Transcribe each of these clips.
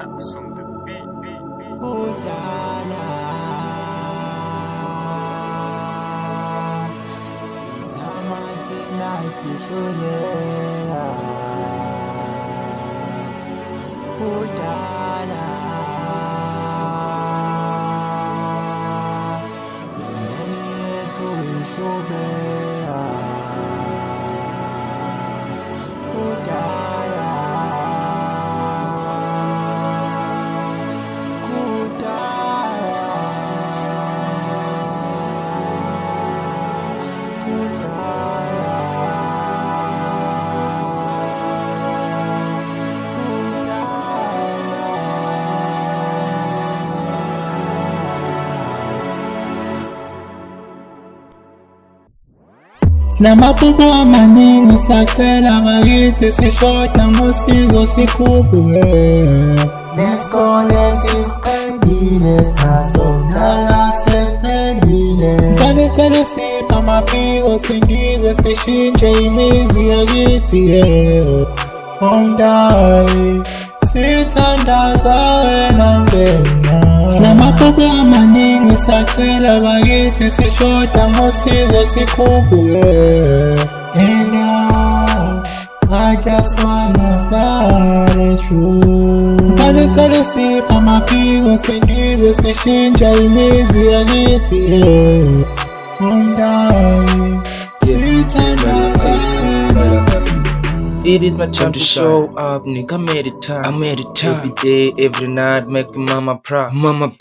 Max on the beat. Kudala sizama thina sihlulela kudala imini yethu ihlubeka kudala Sinamaphupho amaningi sacela bakithi sishoda ngosiko sikhuphuke nesikole sisiqedile sasodlala sesiphelile kanicele sipha amaphiko sindize sishintshe imizi yakithi Omdali sithandaza wena ngena sinamaphupho amaningi sacela bakithi sishoda ngosizo sikhuphuke and I just wanna fly through kanicele sipha amaphiko sindize sishintsha imizi yakithi Omdali sithandaza wena. It is my time to show up, nigga. I made it time. Every day, every night, make mama proud.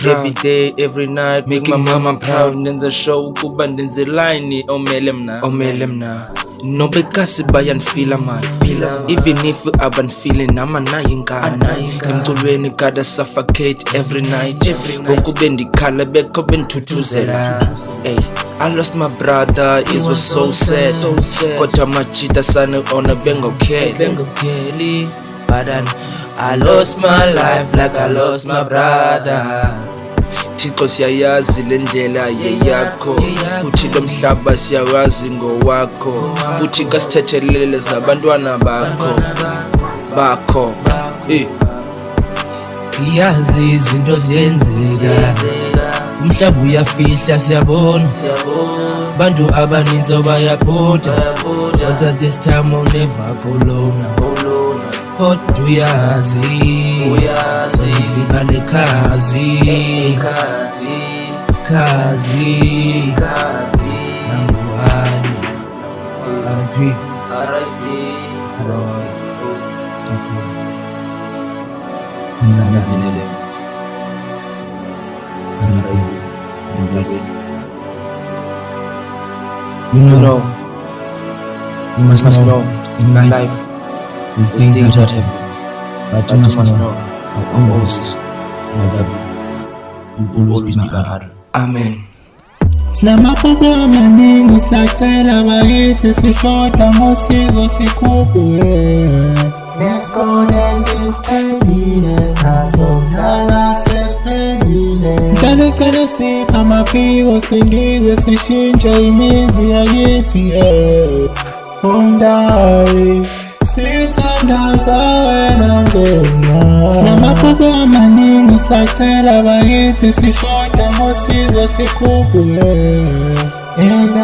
Every day, every night, make mama proud. Nenza show kuba ndenze line omele mna. No bekasi bayan feel man. Even if I've feeling I'm a nayinga. Emculweni gotta suffocate every night. Okubendi kala beko ben tutuzela. Hey, I lost my brother, it was so sad. Kota machita sana on a bengo Kelly. But then I lost my life like I lost my brother. Thixo siyayazi lendlela yeyakho futhi lo mhlaba siyawazi ngowakho futhi kasithethelele singabantwana bakho yazi izinto ziyenzeka umhlaba uyafihla siyabona bantu abaninzi bayabhoda but at this time I'll never go alone. Kodwa uyazi ibale kazi nanguhani R.I.P. You must know in life there's things that happen, but you must know I'll always love you. You'll always be my heart. Amen. Sinamaphupho amaningi sacela bakithi sishoda ngosizo sikhuphuke nesikole sisiqedile sasodlala sesiphelile kanicele sipha amaphiko sindize sishintshe imizi yakithi Omdali sithandaza wena ngena sinamaphupho amaningi sacela bakithi sishoda ngosizo sikhuphuke and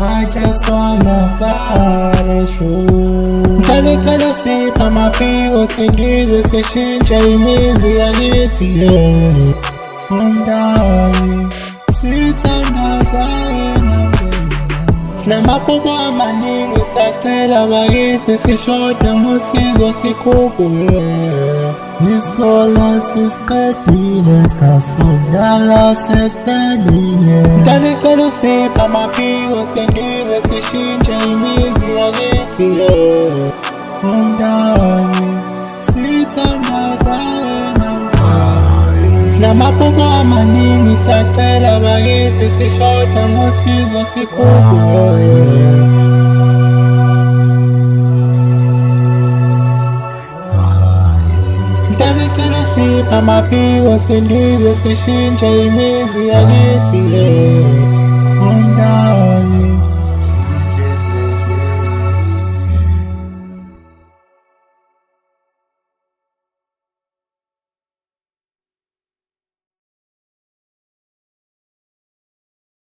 I just wanna fly through kanicele sipha amaphiko sindize sishintshe imizi yakithi Omdali sithandaza wena sinamaphupho amaningi sacela bakithi sishoda ngosizo sikhuphuke isikole sisiqedile sasodlala sesiphelile kanicele sipha amaphiko sindize sishintshe imizi yakithi Omdali sithandaza wena sinamaphupho amaningi sacela bakithi sishoda ngosizo sikhuphuke kanicele sipha amaphiko sindize sishintshe imizi yakithi